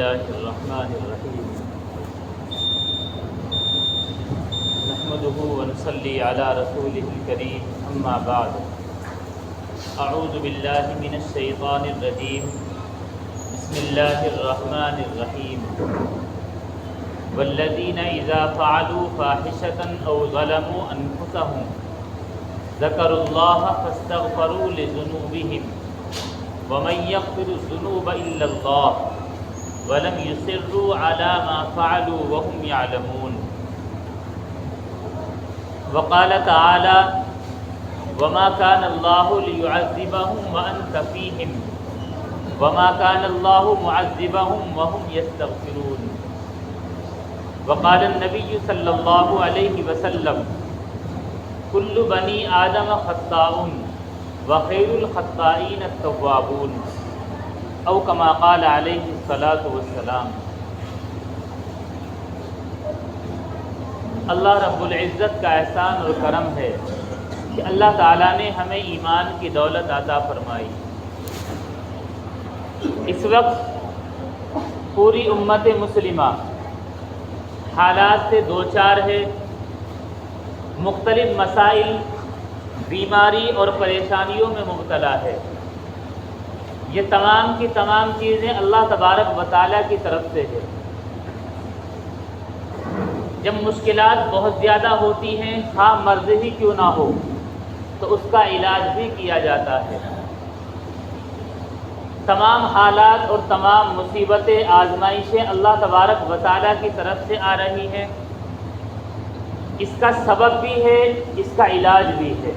الله الرحمن الرحيم نحمده ونصلي على رسوله الكريم أما بعد أعوذ بالله من الشيطان الرجيم بسم الله الرحمن الرحيم والذين إذا فعلوا فاحشة أو ظلموا أنفسهم ذكروا الله فاستغفروا لذنوبهم ومن يغفر الذنوب إلا الله ولم يصروا على ما فعلوا وهم يعلمون وقال تعالى وما كان الله ليعذبهم وأنت فيهم وما كان الله معذبهم وهم يستغفرون وقال النبي صلى الله عليه وسلم كل بني آدم خطاء وخير الخطائين التوابون او كما قال علیہ الصلاۃ والسلام۔ اللہ رب العزت کا احسان اور کرم ہے کہ اللہ تعالیٰ نے ہمیں ایمان کی دولت عطا فرمائی۔ اس وقت پوری امت مسلمہ حالات سے دوچار ہے، مختلف مسائل، بیماری اور پریشانیوں میں مبتلا ہے۔ یہ تمام کی تمام چیزیں اللہ تبارک و تعالیٰ کی طرف سے ہے۔ جب مشکلات بہت زیادہ ہوتی ہیں، خواہ مرض ہی کیوں نہ ہو، تو اس کا علاج بھی کیا جاتا ہے۔ تمام حالات اور تمام مصیبتیں، آزمائشیں اللہ تبارک و تعالیٰ کی طرف سے آ رہی ہیں۔ اس کا سبب بھی ہے، اس کا علاج بھی ہے۔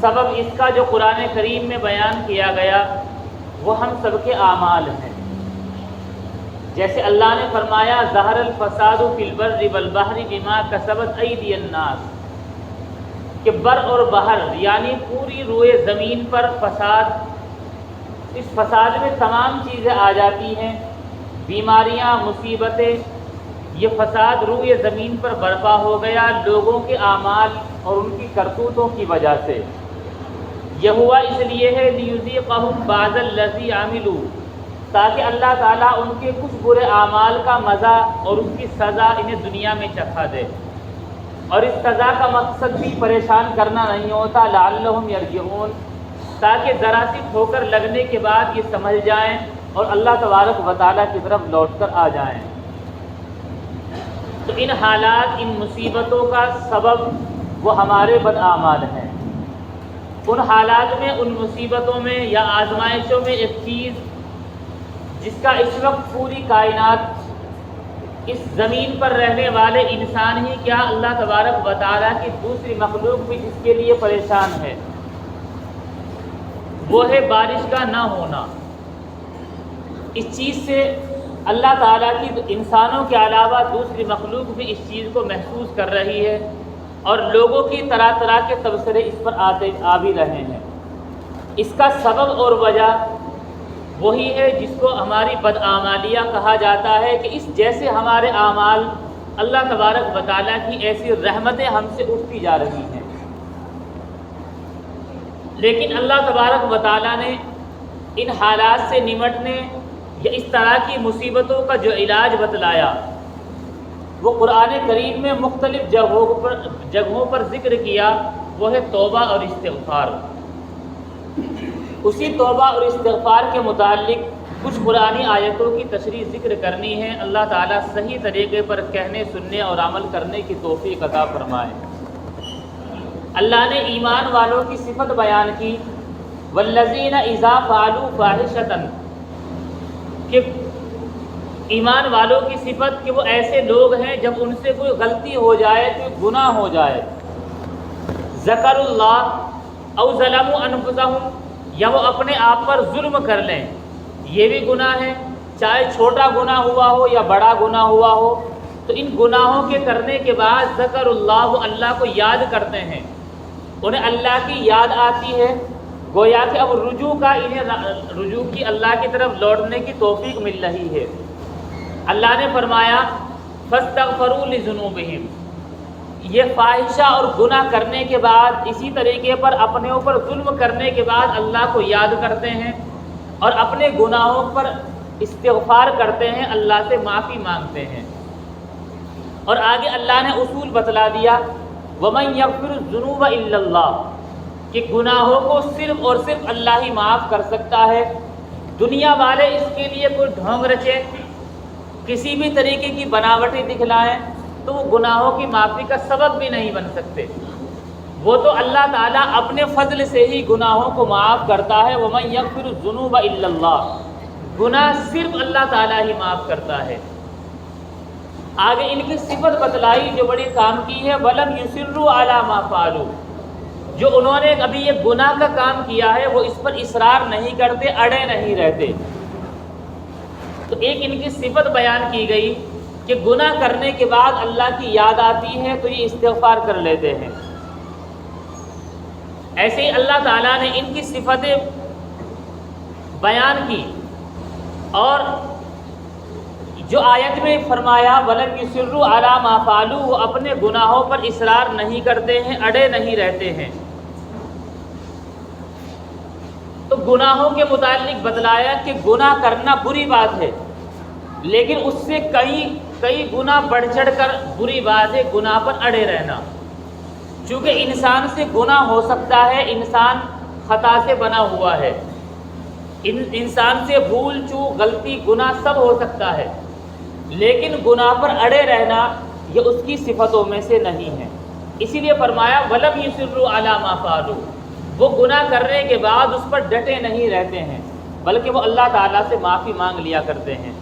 سبب اس کا جو قرآن کریم میں بیان کیا گیا وہ ہم سب کے اعمال ہیں۔ جیسے اللہ نے فرمایا ظہر الفساد فی البر والبحر بما کسبت ایدی الناس، کہ بر اور بحر یعنی پوری روئے زمین پر فساد، اس فساد میں تمام چیزیں آ جاتی ہیں، بیماریاں، مصیبتیں۔ یہ فساد روئے زمین پر برپا ہو گیا لوگوں کے اعمال اور ان کی کرتوتوں کی وجہ سے۔ یہ ہوا اس لیے ہے لیذیقہم بعض الذی عملوا، تاکہ اللہ تعالیٰ ان کے کچھ برے اعمال کا مزہ اور اس کی سزا انہیں دنیا میں چکھا دے۔ اور اس سزا کا مقصد بھی پریشان کرنا نہیں ہوتا، لعلہم یرجعون، تاکہ ذرا سی ٹھوکر لگنے کے بعد یہ سمجھ جائیں اور اللہ تبارک و تعالیٰ کی طرف لوٹ کر آ جائیں۔ تو ان حالات، ان مصیبتوں کا سبب وہ ہمارے بداعمال ہیں۔ ان حالات میں، ان مصیبتوں میں یا آزمائشوں میں ایک چیز جس کا اس وقت پوری کائنات، اس زمین پر رہنے والے انسان ہی کیا اللہ تبارک و تعالیٰ کی دوسری مخلوق بھی جس کے لیے پریشان ہے، وہ ہے بارش کا نہ ہونا۔ اس چیز سے اللہ تعالیٰ کی انسانوں کے علاوہ دوسری مخلوق بھی اس چیز کو محسوس کر رہی ہے، اور لوگوں کی طرح طرح کے تبصرے اس پر آ بھی رہے ہیں۔ اس کا سبب اور وجہ وہی ہے جس کو ہماری بدعمالیہ کہا جاتا ہے، کہ اس جیسے ہمارے اعمال اللہ تبارک و تعالیٰ کی ایسی رحمتیں ہم سے اٹھتی جا رہی ہیں، لیکن اللہ تبارک و تعالیٰ نے ان حالات سے نمٹنے یا اس طرح کی مصیبتوں کا جو علاج بتلایا وہ قرآن کریم میں مختلف جگہوں پر ذکر کیا، وہ ہے توبہ اور استغفار۔ اسی توبہ اور استغفار کے متعلق کچھ قرآنی آیتوں کی تشریح ذکر کرنی ہے۔ اللہ تعالیٰ صحیح طریقے پر کہنے، سننے اور عمل کرنے کی توفیق عطا فرمائے۔ اللہ نے ایمان والوں کی صفت بیان کی، والذین اذا فعلوا فاحشۃ، کہ ایمان والوں کی صفت کہ وہ ایسے لوگ ہیں جب ان سے کوئی غلطی ہو جائے، کوئی گناہ ہو جائے، ذکر اللہ او ظلموا انفسہم، یا وہ اپنے آپ پر ظلم کر لیں، یہ بھی گناہ ہے، چاہے چھوٹا گناہ ہوا ہو یا بڑا گناہ ہوا ہو، تو ان گناہوں کے کرنے کے بعد ذکر اللہ، وہ اللہ کو یاد کرتے ہیں، انہیں اللہ کی یاد آتی ہے، گویا کہ اب رجوع کی اللہ کی طرف لوٹنے کی توفیق مل رہی ہے۔ اللہ نے فرمایا فاستغفروا لذنوبہم، یہ فاحشہ اور گناہ کرنے کے بعد، اسی طریقے پر اپنے اوپر ظلم کرنے کے بعد اللہ کو یاد کرتے ہیں اور اپنے گناہوں پر استغفار کرتے ہیں، اللہ سے معافی مانگتے ہیں۔ اور آگے اللہ نے اصول بتلا دیا وَمَن يَغْفِرُ الذُّنُوبَ إِلَّا اللَّهُ، کہ گناہوں کو صرف اور صرف اللہ ہی معاف کر سکتا ہے۔ دنیا والے اس کے لیے کوئی ڈھونگ رچے، کسی بھی طریقے کی بناوٹیں دکھلائیں تو وہ گناہوں کی معافی کا سبب بھی نہیں بن سکتے۔ وہ تو اللہ تعالیٰ اپنے فضل سے ہی گناہوں کو معاف کرتا ہے۔ وَمَن يَغْفِرُ الذُّنُوبَ إِلَّا اللَّهُ، گناہ صرف اللہ تعالیٰ ہی معاف کرتا ہے۔ آگے ان کی صفت بتلائی جو بڑی کام کی ہے، وَلَمْ يُصِرُّوا عَلَى مَا فَعَلُوا، جو انہوں نے ابھی یہ گناہ کا کام کیا ہے وہ اس پر اصرار نہیں کرتے، اڑے نہیں رہتے۔ تو ایک ان کی صفت بیان کی گئی کہ گناہ کرنے کے بعد اللہ کی یاد آتی ہے تو یہ استغفار کر لیتے ہیں۔ ایسے ہی اللہ تعالیٰ نے ان کی صفتیں بیان کی، اور جو آیت میں فرمایا وَلَمْ يُصِرُّوا عَلَى مَا فَعَلُوا، وہ اپنے گناہوں پر اصرار نہیں کرتے ہیں، اڑے نہیں رہتے ہیں۔ تو گناہوں کے متعلق بتلایا کہ گناہ کرنا بری بات ہے، لیکن اس سے کئی گناہ بڑھ چڑھ کر بری بات ہے گناہ پر اڑے رہنا۔ چونکہ انسان سے گناہ ہو سکتا ہے، انسان خطا سے بنا ہوا ہے، انسان سے بھول چوک غلطی گناہ سب ہو سکتا ہے، لیکن گناہ پر اڑے رہنا یہ اس کی صفتوں میں سے نہیں ہے۔ اسی لیے فرمایا وَلَمْ يُصِرُّوا عَلَى مَا فَعَلُوا، وہ گناہ کرنے کے بعد اس پر ڈٹے نہیں رہتے ہیں بلکہ وہ اللہ تعالیٰ سے معافی مانگ لیا کرتے ہیں۔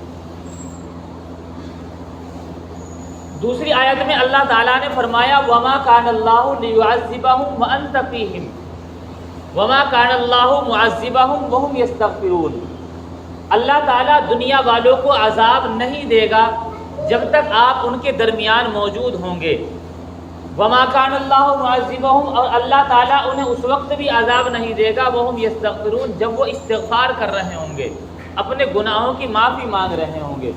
دوسری آیت میں اللہ تعالیٰ نے فرمایا وَمَا كَانَ اللَّهُ لِيُعَذِّبَهُمْ وَأَنْتَ فِيهِمْ وَمَا كَانَ اللَّهُ مُعَذِّبَهُمْ وَهُمْ يَسْتَغْفِرُونَ، اللہ تعالیٰ دنیا والوں کو عذاب نہیں دے گا جب تک آپ ان کے درمیان موجود ہوں گے۔ وَمَا كَانَ اللَّهُ مُعَذِّبَهُمْ، اور اللہ تعالیٰ انہیں اس وقت بھی عذاب نہیں دے گا وَهُمْ يَسْتَغْفِرُونَ، جب وہ استغفار کر رہے ہوں گے، اپنے گناہوں کی معافی مانگ رہے ہوں گے۔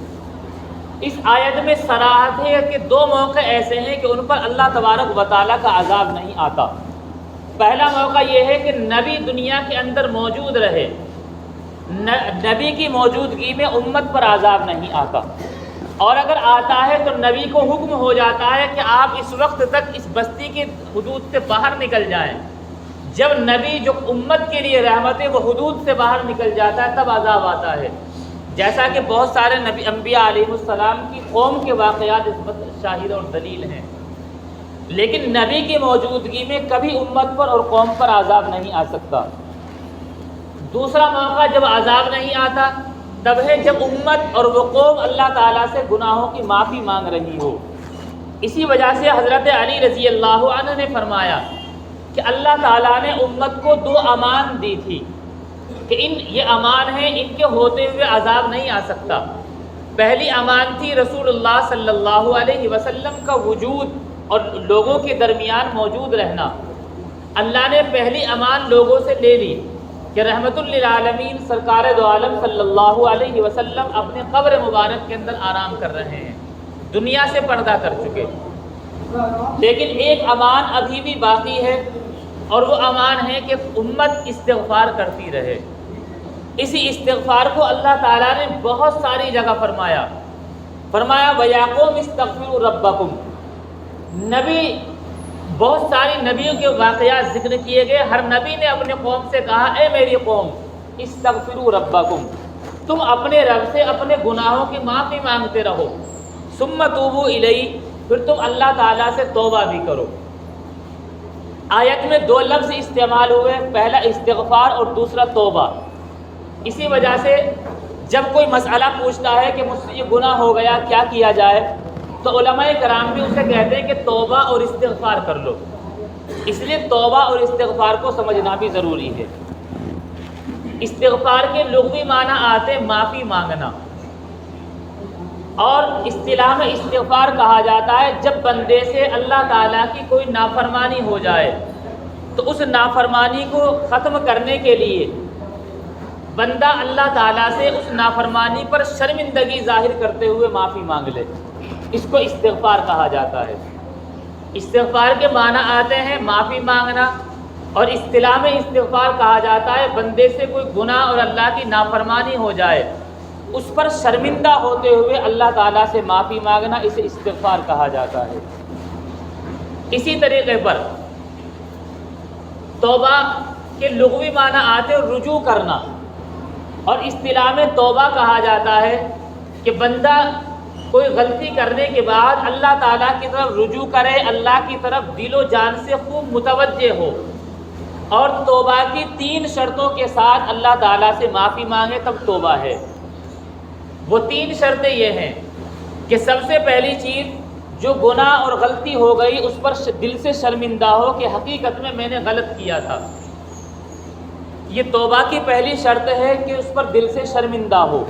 اس آیت میں صراحت ہے کہ دو موقع ایسے ہیں کہ ان پر اللہ تبارک و تعالیٰ کا عذاب نہیں آتا۔ پہلا موقع یہ ہے کہ نبی دنیا کے اندر موجود رہے، نبی کی موجودگی میں امت پر عذاب نہیں آتا، اور اگر آتا ہے تو نبی کو حکم ہو جاتا ہے کہ آپ اس وقت تک اس بستی کی حدود سے باہر نکل جائیں۔ جب نبی جو امت کے لیے رحمت ہے وہ حدود سے باہر نکل جاتا ہے تب عذاب آتا ہے، جیسا کہ بہت سارے نبی انبیاء علیہ السلام کی قوم کے واقعات اس پر شاہد اور دلیل ہیں۔ لیکن نبی کی موجودگی میں کبھی امت پر اور قوم پر عذاب نہیں آ سکتا۔ دوسرا موقع جب عذاب نہیں آتا تب ہے جب امت اور وہ قوم اللہ تعالیٰ سے گناہوں کی معافی مانگ رہی ہو۔ اسی وجہ سے حضرت علی رضی اللہ عنہ نے فرمایا کہ اللہ تعالیٰ نے امت کو دو امان دی تھی کہ یہ امان ہیں، ان کے ہوتے ہوئے عذاب نہیں آ سکتا۔ پہلی امان تھی رسول اللہ صلی اللہ علیہ وسلم کا وجود اور لوگوں کے درمیان موجود رہنا۔ اللہ نے پہلی امان لوگوں سے لے لی کہ رحمت للعالمین سرکار دو عالم صلی اللہ علیہ وسلم اپنے قبر مبارک کے اندر آرام کر رہے ہیں، دنیا سے پردہ کر چکے۔ لیکن ایک امان ابھی بھی باقی ہے، اور وہ امان ہے کہ امت استغفار کرتی رہے۔ اسی استغفار کو اللہ تعالیٰ نے بہت ساری جگہ فرمایا وَيَا قَوْمِ اسْتَغْفِرُوا رَبَّكُمْ، نبی بہت ساری نبیوں کے واقعات ذکر کیے گئے، ہر نبی نے اپنے قوم سے کہا اے میری قوم استغفروا ربکم، تم اپنے رب سے اپنے گناہوں کی معافی مانگتے رہو، ثم توبوا الیہ، پھر تم اللہ تعالیٰ سے توبہ بھی کرو۔ آیت میں دو لفظ استعمال ہوئے، پہلا استغفار اور دوسرا توبہ۔ اسی وجہ سے جب کوئی مسئلہ پوچھتا ہے کہ مجھ سے یہ گناہ ہو گیا کیا کیا جائے، تو علماء کرام بھی اسے کہتے ہیں کہ توبہ اور استغفار کر لو۔ اس لیے توبہ اور استغفار کو سمجھنا بھی ضروری ہے۔ استغفار کے لغوی معنی آتے معافی مانگنا، اور اصطلاح میں استغفار کہا جاتا ہے جب بندے سے اللہ تعالیٰ کی کوئی نافرمانی ہو جائے تو اس نافرمانی کو ختم کرنے کے لیے بندہ اللہ تعالیٰ سے اس نافرمانی پر شرمندگی ظاہر کرتے ہوئے معافی مانگ لے، اس کو استغفار کہا جاتا ہے۔ استغفار کے معنی آتے ہیں معافی مانگنا، اور اصطلاح میں استغفار کہا جاتا ہے بندے سے کوئی گناہ اور اللہ کی نافرمانی ہو جائے اس پر شرمندہ ہوتے ہوئے اللہ تعالیٰ سے معافی مانگنا، اسے استغفار کہا جاتا ہے۔ اسی طریقے پر توبہ کے لغوی معنی آتے رجوع کرنا، اور اصطلاح میں توبہ کہا جاتا ہے کہ بندہ کوئی غلطی کرنے کے بعد اللہ تعالیٰ کی طرف رجوع کرے، اللہ کی طرف دل و جان سے خوب متوجہ ہو، اور توبہ کی 3 شرطوں کے ساتھ اللہ تعالیٰ سے معافی مانگے، تب توبہ ہے۔ وہ 3 شرطیں یہ ہیں کہ سب سے پہلی چیز، جو گناہ اور غلطی ہو گئی اس پر دل سے شرمندہ ہو کہ حقیقت میں نے غلط کیا تھا۔ یہ توبہ کی پہلی شرط ہے کہ اس پر دل سے شرمندہ ہو۔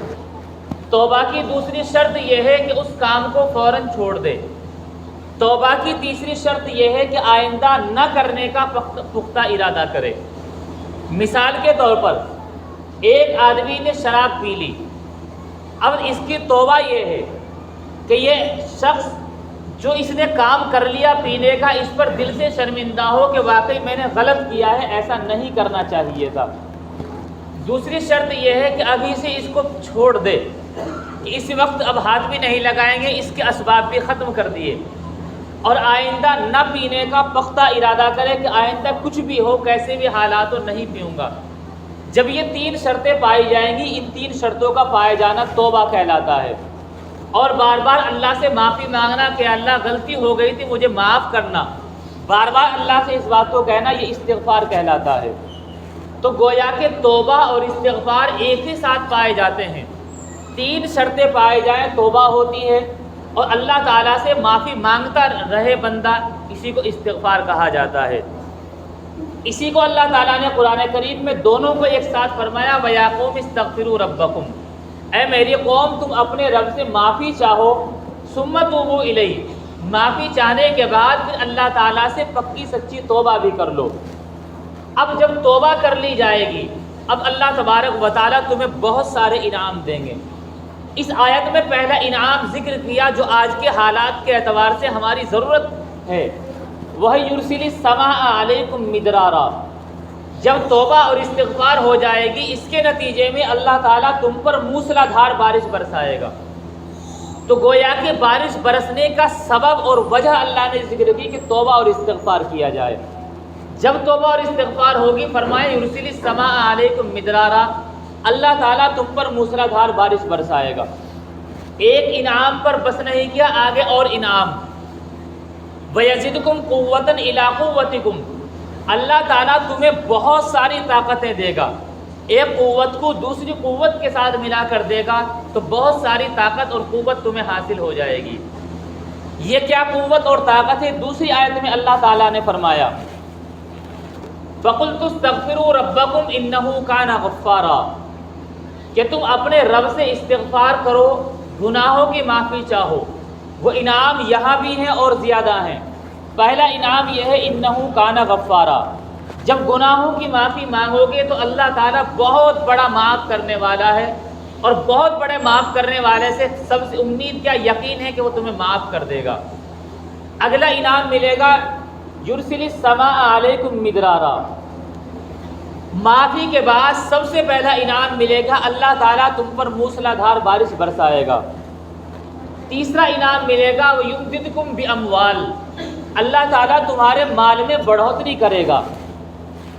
توبہ کی دوسری شرط یہ ہے کہ اس کام کو فوراً چھوڑ دے۔ توبہ کی تیسری شرط یہ ہے کہ آئندہ نہ کرنے کا پختہ ارادہ کرے۔ مثال کے طور پر ایک آدمی نے شراب پی لی، اب اس کی توبہ یہ ہے کہ یہ شخص جو اس نے کام کر لیا پینے کا، اس پر دل سے شرمندہ ہو کہ واقعی میں نے غلط کیا ہے، ایسا نہیں کرنا چاہیے تھا۔ دوسری شرط یہ ہے کہ ابھی سے اس کو چھوڑ دے، کہ اس وقت اب ہاتھ بھی نہیں لگائیں گے، اس کے اسباب بھی ختم کر دیے، اور آئندہ نہ پینے کا پختہ ارادہ کرے کہ آئندہ کچھ بھی ہو، کیسے بھی حالات ہو، نہیں پیوں گا۔ جب یہ 3 شرطیں پائی جائیں گی، ان 3 شرطوں کا پائے جانا توبہ کہلاتا ہے۔ اور بار بار اللہ سے معافی مانگنا کہ اللہ غلطی ہو گئی تھی، مجھے معاف کرنا، بار بار اللہ سے اس بات کو کہنا، یہ استغفار کہلاتا ہے۔ تو گویا کہ توبہ اور استغفار ایک ہی ساتھ پائے جاتے ہیں۔ 3 شرطیں پائے جائیں توبہ ہوتی ہے، اور اللہ تعالیٰ سے معافی مانگتا رہے بندہ، اسی کو استغفار کہا جاتا ہے۔ اسی کو اللہ تعالیٰ نے قرآن کریم میں دونوں کو ایک ساتھ فرمایا، وَيَا قَوْمِ اسْتَغْفِرُوا رَبَّكُمْ، اے میری قوم تم اپنے رب سے معافی چاہو، ثُمَّ تُوبُوا إِلَيْهِ، معافی چاہنے کے بعد پھر اللہ تعالیٰ سے پکی سچی توبہ بھی کر لو۔ اب جب توبہ کر لی جائے گی، اب اللہ تبارک و تعالیٰ تمہیں بہت سارے انعام دیں گے۔ اس آیت میں پہلا انعام ذکر کیا جو آج کے حالات کے اعتبار سے ہماری ضرورت ہے، وہ یرسل السماء علیکم مدرارا۔ جب توبہ اور استغفار ہو جائے گی، اس کے نتیجے میں اللہ تعالیٰ تم پر موسلا دھار بارش برسائے گا۔ تو گویا کہ بارش برسنے کا سبب اور وجہ اللہ نے ذکر کی کہ توبہ اور استغفار کیا جائے۔ جب توبہ اور استغفار ہوگی، فرمائے یرسل السماء علیکم مدرارا، اللہ تعالیٰ تم پر موسلا دھار بارش برسائے گا۔ ایک انعام پر بس نہیں کیا، آگے اور انعام، وَيَزِدْكُمْ قُوَّةً إِلَىٰ قُوَّتِكُمْ، اللہ تعالیٰ تمہیں بہت ساری طاقتیں دے گا۔ ایک قوت کو دوسری قوت کے ساتھ ملا کر دے گا تو بہت ساری طاقت اور قوت تمہیں حاصل ہو جائے گی۔ یہ کیا قوت اور طاقت ہے؟ دوسری آیت میں اللہ تعالیٰ نے فرمایا، فَقُلْتُ اسْتَغْفِرُوا رَبَّكُمْ إِنَّهُ كَانَ غَفَّارًا، کہ تم اپنے رب سے استغفار کرو، گناہوں کی معافی چاہو۔ وہ انعام یہاں بھی ہیں اور زیادہ ہیں۔ پہلا انعام یہ ہے انہو کان غفارا، جب گناہوں کی معافی مانگو گے تو اللہ تعالیٰ بہت بڑا معاف کرنے والا ہے، اور بہت بڑے معاف کرنے والے سے سب سے امید کیا، یقین ہے کہ وہ تمہیں معاف کر دے گا۔ اگلا انعام ملے گا یرسل السماء علیکم مدرارا، معافی کے بعد سب سے پہلا انعام ملے گا اللہ تعالیٰ تم پر موسلا دھار بارش برسائے گا۔ تیسرا انعام ملے گا وَيُمْدِدْكُمْ بِأَمْوَالٍ، اللہ تعالیٰ تمہارے مال میں بڑھوتری کرے گا۔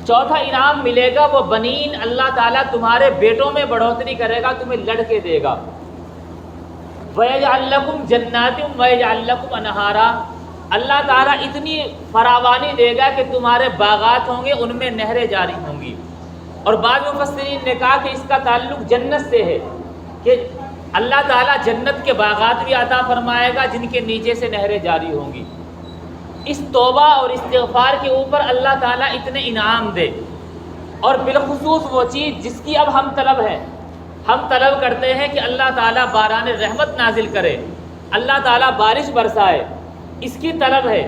چوتھا انعام ملے گا وہ بنین، اللہ تعالیٰ تمہارے بیٹوں میں بڑھوتری کرے گا، تمہیں لڑکے دے گا۔ وَيَجْعَلْ لَكُمْ جَنَّاتٍ وَيَجْعَلْ لَكُمْ أَنْهَارًا، اللہ تعالیٰ اتنی فراوانی دے گا کہ تمہارے باغات ہوں گے، ان میں نہریں جاری ہوں گی۔ اور بعض مفسرین نے کہا کہ اس کا تعلق جنت سے ہے، کہ اللہ تعالیٰ جنت کے باغات بھی عطا فرمائے گا جن کے نیچے سے نہریں جاری ہوں گی۔ اس توبہ اور استغفار کے اوپر اللہ تعالیٰ اتنے انعام دے، اور بالخصوص وہ چیز جس کی اب ہم طلب ہیں، ہم طلب کرتے ہیں کہ اللہ تعالیٰ باران رحمت نازل کرے، اللہ تعالیٰ بارش برسائے، اس کی طلب ہے۔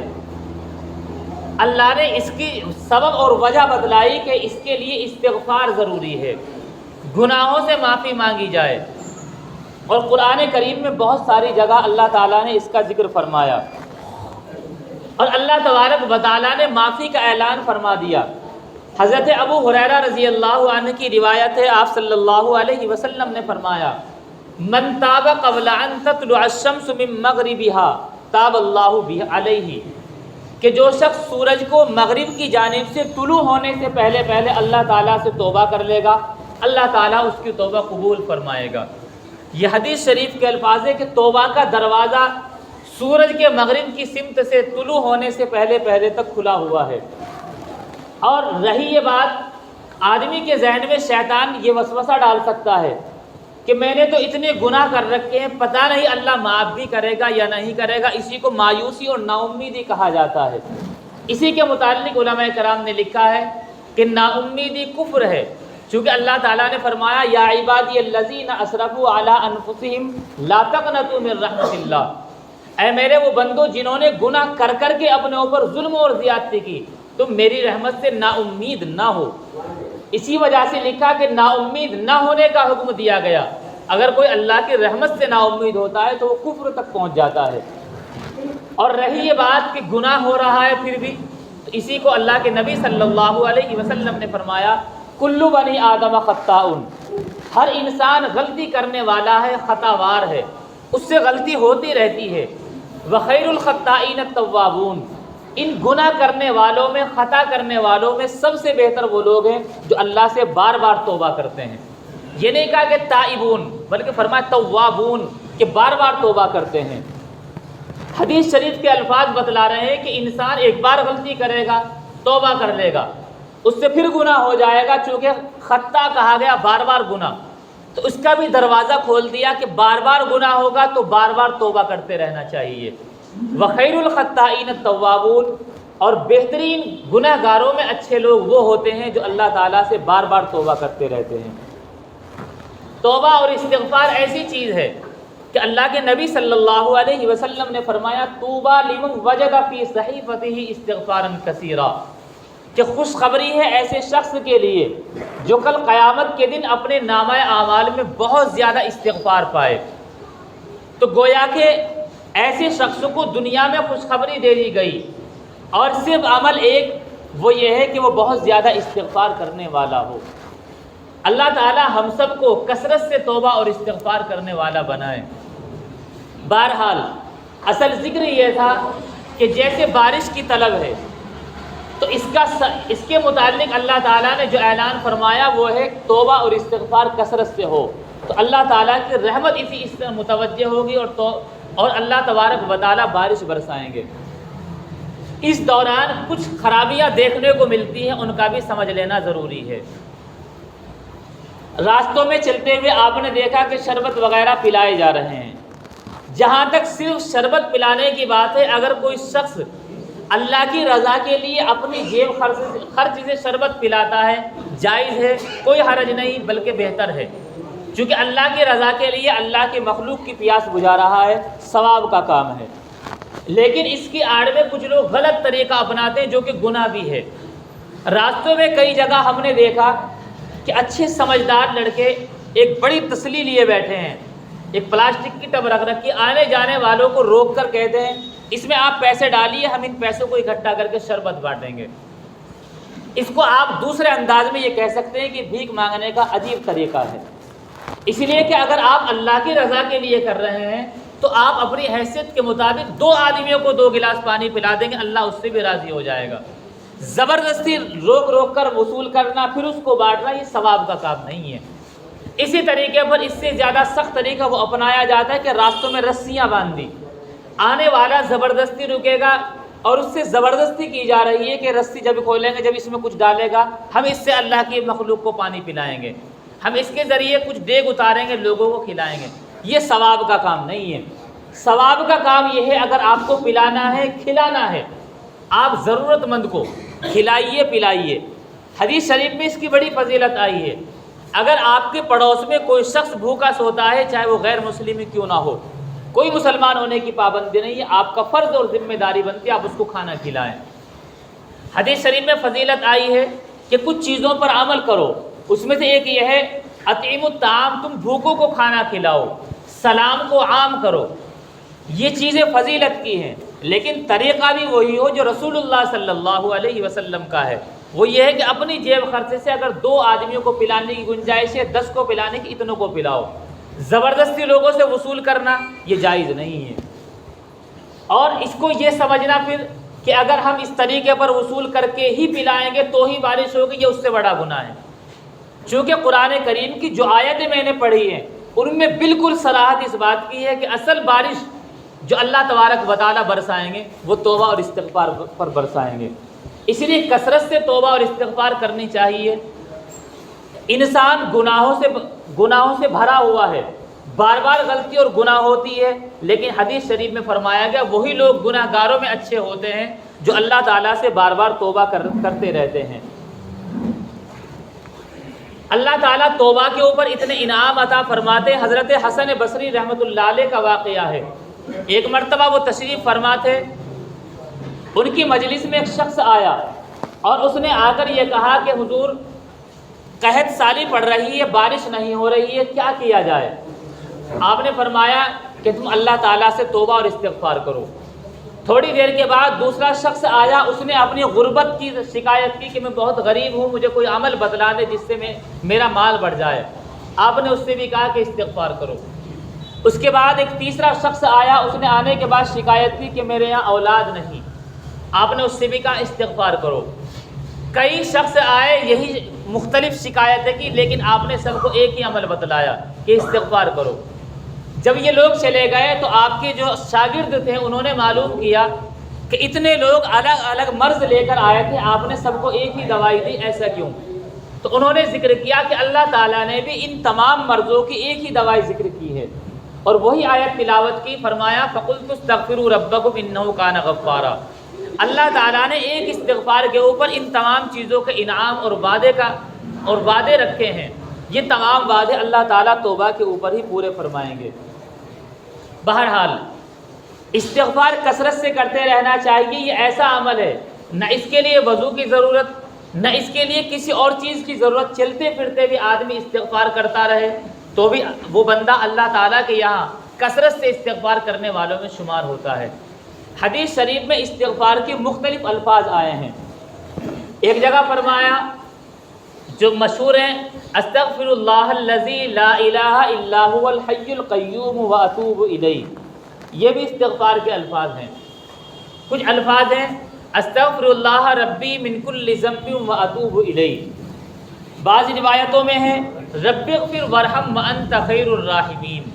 اللہ نے اس کی سبب اور وجہ بتلائی کہ اس کے لیے استغفار ضروری ہے، گناہوں سے معافی مانگی جائے، اور قرآن کریم میں بہت ساری جگہ اللہ تعالیٰ نے اس کا ذکر فرمایا، اور اللہ تبارک و تعالیٰ نے معافی کا اعلان فرما دیا۔ حضرت ابو ہریرہ رضی اللہ عنہ کی روایت ہے، آپ صلی اللہ علیہ وسلم نے فرمایا، من تاب قبل ان تطلع الشمس من مغربها تاب اللہ به علیہ، کہ جو شخص سورج کو مغرب کی جانب سے طلوع ہونے سے پہلے اللہ تعالیٰ سے توبہ کر لے گا، اللہ تعالیٰ اس کی توبہ قبول فرمائے گا۔ یہ حدیث شریف کے الفاظ ہے کہ توبہ کا دروازہ سورج کے مغرب کی سمت سے طلوع ہونے سے پہلے تک کھلا ہوا ہے۔ اور رہی یہ بات، آدمی کے ذہن میں شیطان یہ وسوسہ ڈال سکتا ہے کہ میں نے تو اتنے گناہ کر رکھے ہیں، پتہ نہیں اللہ معاف بھی کرے گا یا نہیں کرے گا۔ اسی کو مایوسی اور نا امیدی کہا جاتا ہے۔ اسی کے متعلق علماء کرام نے لکھا ہے کہ نا امیدی کفر ہے، چونکہ اللہ تعالیٰ نے فرمایا یا عبادی الذین اسرفوا علی انفسہم لا تقنطوا من رحمت اللہ، اے میرے وہ بندو جنہوں نے گناہ کر کے اپنے اوپر ظلم اور زیادتی کی، تم میری رحمت سے نا امید نہ ہو۔ اسی وجہ سے لکھا کہ نا امید نہ ہونے کا حکم دیا گیا۔ اگر کوئی اللہ کی رحمت سے نا امید ہوتا ہے تو وہ کفر تک پہنچ جاتا ہے۔ اور رہی یہ بات کہ گناہ ہو رہا ہے پھر بھی، تو اسی کو اللہ کے نبی صلی اللہ علیہ وسلم نے فرمایا کل بنی آدم خطاؤن، ہر انسان غلطی کرنے والا ہے، خطا وار ہے، اس سے غلطی ہوتی رہتی ہے۔ وخیر الخطائین التوابون، ان گناہ کرنے والوں میں، خطا کرنے والوں میں سب سے بہتر وہ لوگ ہیں جو اللہ سے بار بار توبہ کرتے ہیں۔ یہ نہیں کہا کہ تائبون، بلکہ فرمایا توابون، کہ بار بار توبہ کرتے ہیں۔ حدیث شریف کے الفاظ بتلا رہے ہیں کہ انسان ایک بار غلطی کرے گا، توبہ کر لے گا، اس سے پھر گناہ ہو جائے گا، چونکہ خطا کہا گیا بار بار گناہ، تو اس کا بھی دروازہ کھول دیا کہ بار بار گناہ ہوگا تو بار بار توبہ کرتے رہنا چاہیے۔ وخیر الخطائین التوابون، اور بہترین گناہ گاروں میں اچھے لوگ وہ ہوتے ہیں جو اللہ تعالیٰ سے بار بار توبہ کرتے رہتے ہیں۔ توبہ اور استغفار ایسی چیز ہے کہ اللہ کے نبی صلی اللہ علیہ وسلم نے فرمایا طوبیٰ لمن وجد فی صحیفتہ استغفارا کثیرا، کہ خوشخبری ہے ایسے شخص کے لیے جو کل قیامت کے دن اپنے نامہ اعمال میں بہت زیادہ استغفار پائے۔ تو گویا کہ ایسے شخص کو دنیا میں خوشخبری دے دی گئی، اور صرف عمل ایک وہ یہ ہے کہ وہ بہت زیادہ استغفار کرنے والا ہو۔ اللہ تعالی ہم سب کو کثرت سے توبہ اور استغفار کرنے والا بنائے۔ بہرحال اصل ذکر یہ تھا کہ جیسے بارش کی طلب ہے تو اس کے متعلق اللہ تعالیٰ نے جو اعلان فرمایا وہ ہے توبہ اور استغفار کثرت سے ہو، تو اللہ تعالیٰ کی رحمت اس سے متوجہ ہوگی اور اللہ تبارک و تعالیٰ بارش برسائیں گے۔ اس دوران کچھ خرابیاں دیکھنے کو ملتی ہیں، ان کا بھی سمجھ لینا ضروری ہے۔ راستوں میں چلتے ہوئے آپ نے دیکھا کہ شربت وغیرہ پلائے جا رہے ہیں۔ جہاں تک صرف شربت پلانے کی بات ہے، اگر کوئی شخص اللہ کی رضا کے لیے اپنی جیب خرچ سے شربت پلاتا ہے، جائز ہے، کوئی حرج نہیں، بلکہ بہتر ہے، چونکہ اللہ کی رضا کے لیے اللہ کے مخلوق کی پیاس بجھا رہا ہے، ثواب کا کام ہے۔ لیکن اس کی آڑ میں کچھ لوگ غلط طریقہ اپناتے ہیں جو کہ گناہ بھی ہے۔ راستوں میں کئی جگہ ہم نے دیکھا کہ اچھے سمجھدار لڑکے ایک بڑی تسلی لیے بیٹھے ہیں، ایک پلاسٹک کی ٹب رکھ رکھی، آنے جانے والوں کو روک کر کہتے ہیں اس میں آپ پیسے ڈالیے، ہم ان پیسوں کو اکٹھا کر کے شربت بانٹیں گے۔ اس کو آپ دوسرے انداز میں یہ کہہ سکتے ہیں کہ بھیک مانگنے کا عجیب طریقہ ہے، اس لیے کہ اگر آپ اللہ کی رضا کے لیے کر رہے ہیں تو آپ اپنی حیثیت کے مطابق 2 آدمیوں کو 2 گلاس پانی پلا دیں گے، اللہ اس سے بھی راضی ہو جائے گا۔ زبردستی روک کر وصول کرنا پھر اس کو بانٹنا، یہ ثواب کا کام نہیں ہے۔ اسی طریقے پر اس سے زیادہ سخت طریقہ وہ اپنایا جاتا ہے کہ راستوں میں رسیاں باندھ دی، آنے والا زبردستی رکے گا اور اس سے زبردستی کی جا رہی ہے کہ رسی جب کھولیں گے، جب اس میں کچھ ڈالے گا، ہم اس سے اللہ کی مخلوق کو پانی پلائیں گے، ہم اس کے ذریعے کچھ دیگ اتاریں گے، لوگوں کو کھلائیں گے۔ یہ ثواب کا کام نہیں ہے۔ ثواب کا کام یہ ہے اگر آپ کو پلانا ہے، کھلانا ہے، آپ ضرورت مند کو کھلائیے پلائیے۔ حدیث شریف میں اس کی بڑی فضیلت آئی ہے، اگر آپ کے پڑوس میں کوئی شخص بھوکا سوتا ہے، چاہے وہ غیر مسلم کیوں نہ ہو، کوئی مسلمان ہونے کی پابندی نہیں ہے، آپ کا فرض اور ذمہ داری بنتی ہے آپ اس کو کھانا کھلائیں۔ حدیث شریف میں فضیلت آئی ہے کہ کچھ چیزوں پر عمل کرو، اس میں سے ایک یہ ہے اطعیم الطعام، تم بھوکوں کو کھانا کھلاؤ، سلام کو عام کرو، یہ چیزیں فضیلت کی ہیں، لیکن طریقہ بھی وہی ہو جو رسول اللہ صلی اللہ علیہ وسلم کا ہے، وہ یہ ہے کہ اپنی جیب خرچ سے اگر 2 آدمیوں کو پلانے کی گنجائش ہے، 10 کو پلانے کی، اتنوں کو پلاؤ۔ زبردستی لوگوں سے وصول کرنا یہ جائز نہیں ہے، اور اس کو یہ سمجھنا پھر کہ اگر ہم اس طریقے پر وصول کر کے ہی پلائیں گے تو ہی بارش ہوگی، یہ اس سے بڑا گناہ ہے۔ چونکہ قرآن کریم کی جو آیتیں میں نے پڑھی ہیں ان میں بالکل صراحت اس بات کی ہے کہ اصل بارش جو اللہ تبارک و تعالیٰ برسائیں گے وہ توبہ اور استغفار پر برسائیں گے۔ اس لیے کثرت سے توبہ اور استغفار کرنی چاہیے۔ انسان گناہوں سے بھرا ہوا ہے، بار بار غلطی اور گناہ ہوتی ہے، لیکن حدیث شریف میں فرمایا گیا وہی لوگ گناہ گاروں میں اچھے ہوتے ہیں جو اللہ تعالیٰ سے بار بار توبہ کرتے رہتے ہیں۔ اللہ تعالیٰ توبہ کے اوپر اتنے انعام عطا فرماتے ہیں۔ حضرت حسن بصری رحمۃ اللہ علیہ کا واقعہ ہے، ایک مرتبہ وہ تشریف فرما تھے، ان کی مجلس میں ایک شخص آیا اور اس نے آ کر یہ کہا کہ حضور قحط سالی پڑ رہی ہے، بارش نہیں ہو رہی ہے، کیا کیا جائے؟ آپ نے فرمایا کہ تم اللہ تعالیٰ سے توبہ اور استغفار کرو۔ تھوڑی دیر کے بعد دوسرا شخص آیا، اس نے اپنی غربت کی شکایت کی کہ میں بہت غریب ہوں، مجھے کوئی عمل بتلا دے جس سے میرا مال بڑھ جائے۔ آپ نے اس سے بھی کہا کہ استغفار کرو۔ اس کے بعد ایک تیسرا شخص آیا، اس نے آنے کے بعد شکایت کی کہ میرے یہاں اولاد نہیں۔ آپ نے اس سے بھی کہا استغفار کرو۔ کئی شخص آئے، یہی مختلف شکایتیں کی، لیکن آپ نے سب کو ایک ہی عمل بتلایا کہ استغفار کرو۔ جب یہ لوگ چلے گئے تو آپ کے جو شاگرد تھے انہوں نے معلوم کیا کہ اتنے لوگ الگ الگ مرض لے کر آئے تھے، آپ نے سب کو ایک ہی دوائی دی، ایسا کیوں؟ تو انہوں نے ذکر کیا کہ اللہ تعالیٰ نے بھی ان تمام مرضوں کی ایک ہی دوائی ذکر کی ہے، اور وہی آیت تلاوت کی، فرمایا فَقُلْتُ اسْتَغْفِرُوا رَبَّكُمْ إِنَّهُ كَانَ غَفَّارًا۔ اللہ تعالیٰ نے ایک استغفار کے اوپر ان تمام چیزوں کے انعام اور وعدے رکھے ہیں۔ یہ تمام وعدے اللہ تعالیٰ توبہ کے اوپر ہی پورے فرمائیں گے۔ بہرحال استغفار کثرت سے کرتے رہنا چاہیے، یہ ایسا عمل ہے نہ اس کے لیے وضو کی ضرورت، نہ اس کے لیے کسی اور چیز کی ضرورت، چلتے پھرتے بھی آدمی استغفار کرتا رہے تو بھی وہ بندہ اللہ تعالیٰ کے یہاں کثرت سے استغفار کرنے والوں میں شمار ہوتا ہے۔ حدیث شریف میں استغفار کے مختلف الفاظ آئے ہیں۔ ایک جگہ فرمایا جو مشہور ہیں، استغفر اللہ الذی لا الہ الا هو الحی القیوم واتوب الیہ، یہ بھی استغفار کے الفاظ ہیں۔ کچھ الفاظ ہیں استغفر اللہ ربی من کل ذنب واتوب الیہ، بعض روایتوں میں ہے رب اغفر وارحم وانت خیر الراحمین۔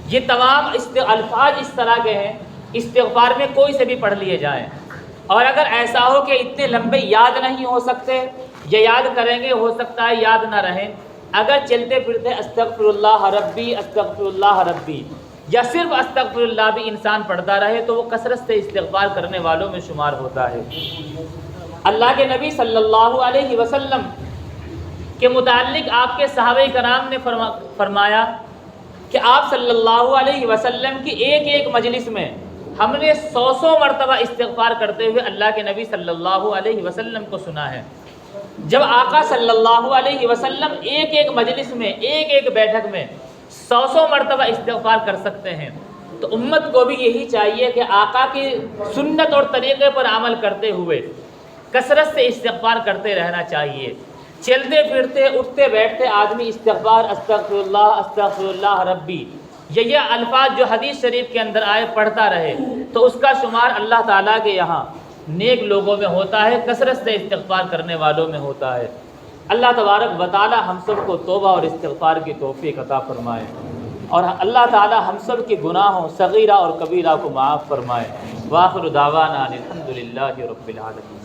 یہ تمام الفاظ اس طرح کے ہیں، استغفار میں کوئی سے بھی پڑھ لیے جائیں، اور اگر ایسا ہو کہ اتنے لمبے یاد نہیں ہو سکتے یا یاد کریں گے ہو سکتا ہے یاد نہ رہیں، اگر چلتے پھرتے استغفر اللہ ربی یا صرف استغفر اللہ بھی انسان پڑھتا رہے تو وہ کثرت سے استغفار کرنے والوں میں شمار ہوتا ہے۔ اللہ کے نبی صلی اللہ علیہ وسلم کے متعلق آپ کے صحابہ کرام نے فرمایا کہ آپ صلی اللہ علیہ وسلم کی ایک ایک مجلس میں ہم نے 100 مرتبہ استغفار کرتے ہوئے اللہ کے نبی صلی اللہ علیہ وسلم کو سنا ہے۔ جب آقا صلی اللہ علیہ وسلم ایک ایک مجلس میں ایک ایک بیٹھک میں 100 مرتبہ استغفار کر سکتے ہیں تو امت کو بھی یہی چاہیے کہ آقا کی سنت اور طریقے پر عمل کرتے ہوئے کثرت سے استغفار کرتے رہنا چاہیے۔ چلتے پھرتے اٹھتے بیٹھتے آدمی استغفر اللہ ربی یہ الفاظ جو حدیث شریف کے اندر آئے پڑھتا رہے تو اس کا شمار اللہ تعالیٰ کے یہاں نیک لوگوں میں ہوتا ہے، کثرت سے استغفار کرنے والوں میں ہوتا ہے۔ اللہ تبارک و تعالی ہم سب کو توبہ اور استغفار کی توفیق عطا فرمائے، اور اللہ تعالی ہم سب کے گناہوں صغیرہ اور کبیرہ کو معاف فرمائے۔ وآخر دعوانا الحمد للہ رب العالمین۔